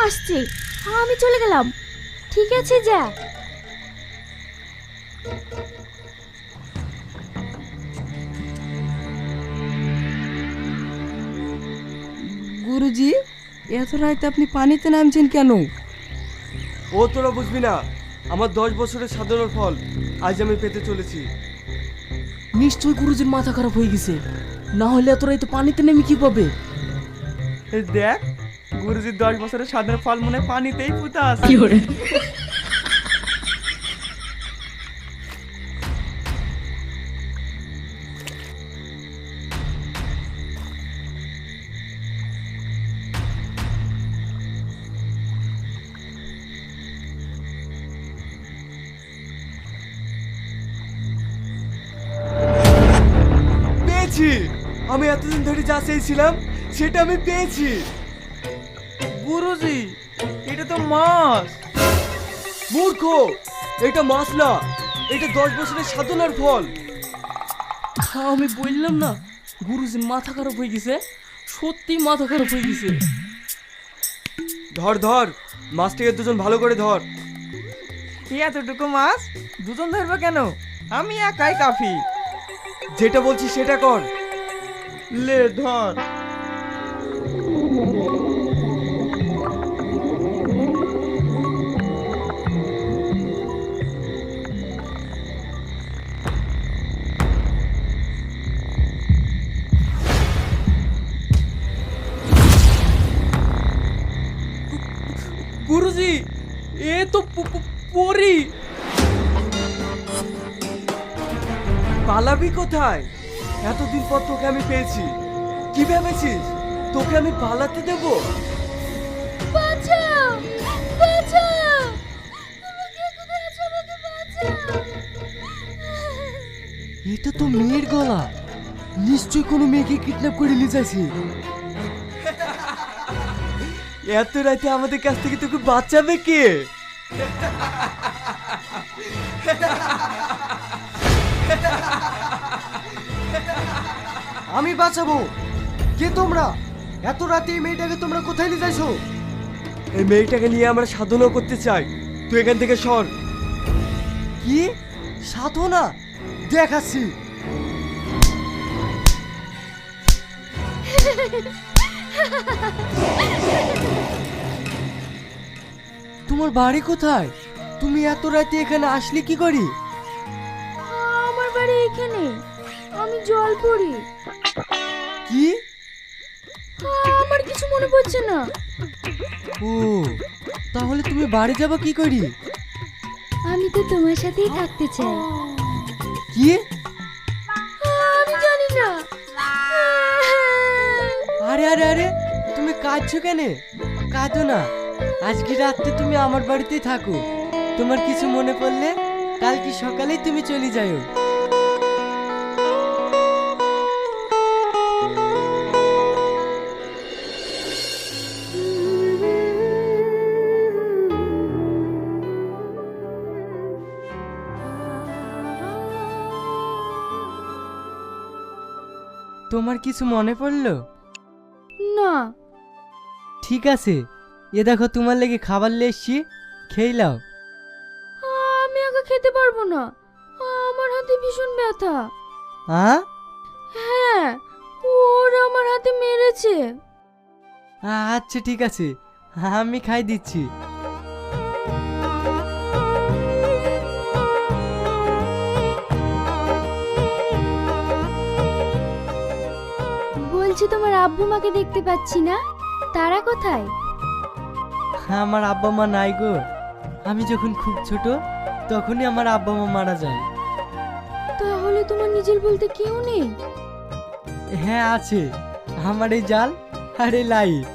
আসছে, আমি চলে গেলাম। ঠিক আছে, যা। গুরুজি, এত রাতে আপনি পানিতে নামছেন কেন? ও তোরা বুঝবি না, আমার 10 বছরের সাধনার ফল আজ আমি পেতে চলেছি। নিশ্চয়ই গুরুজির মাথা খারাপ হয়ে গেছে, না হলে এত রাতে পানিতে নেমে কি পাবে? দেখ, গুরুজির 10 বছরের সাধনার ফল মনে হয় পানিতেই পুঁতা আছে। পেয়েছি, আমি এতদিন ধরে যা চেয়েছিলাম সেটা আমি পেয়েছি। গুরুজি, এটা তো মাছ। মূর্খ, এটা মাছ না, এটা 10 বছরের সাধনার ফল। আমি বললাম না, গুরুজির মাথা খারাপ হয়ে গেছে, সত্যি মাথা খারাপ হয়ে গেছে। ধর ধর, মাছটাকে দুজন ভালো করে ধর। এতটুকু মাছ দুজন ধরবে কেন? আমি একাই কাফি। যেটা বলছি সেটা কর। লে ধর। গুরুজি, এ তো পরি। পালাবি কোথায়? এতদিন পর তোকে আমি পেয়েছি, কি ভেবেছিস তোকে আমি পালাতে দেব? বাঁচাও, বাঁচাও, তোমরা কে কোথায় আছো? আমাকে বাঁচাও। এটা তো মেয়ের গলা, নিশ্চয়ই কোনো মেয়েকে কিডন্যাপ করে নিয়ে যাচ্ছে। এত রাতে আমাদের কাছ থেকে তোকে বাঁচাবে কে? আমি বাঁচাবো। কে তোমরা? এত রাতে এই মেয়েটাকে তোমরা কোথায় নিয়ে যাইছো? এই মেয়েটাকে নিয়ে আমরা সাধনা করতে চাই, তুই এখান থেকে সর। কি সাধনা? দেখাচ্ছি। তোমার বাড়ি কোথায়? তুমি এত রাতে এখানে আসলে কি করি? আমার বাড়ি এখানে, আমি জল পড়ি। কি? আমার কিছু মনে পড়ছে না। ও, তাহলে তুমি বাড়ি যাবা কি করি? আমি তো তোমার সাথেই থাকতে চাই। কি? আমি জানি না। আরে আরে আরে, তুমি কাঁদছো কেন? কাঁদো না, আজকে রাতে তুমি আমার বাড়িতেই থাকো। তোমার কিছু মনে পড়লে কালকে সকালেই তুমি চলে যাও। তোমার কিছু মনে পড়লো? না। ঠিক আছে, এ দেখো তোমার লেগে খাবার নিয়ে এসছি, খেয়ে নাও। আমি একা খেতে পারবো না, আমার হাতে ভীষণ ব্যথা। হ্যাঁ? হ্যাঁ, ওরা আমার হাতে মেরেছে। আচ্ছা ঠিক আছে, আমি খাই দিচ্ছি। বলছি তোমার আব্বু মাকে দেখতে পাচ্ছি না, তারা কোথায়? আমার আব্বা মা নাই গো, আমি যখন খুব ছোট তখনই আমার আব্বা মা মারা যায়। তাহলে তোমার নিজের বলতে কেউ নেই? হ্যাঁ আছে, আমার এই জাল আর এই লাইট।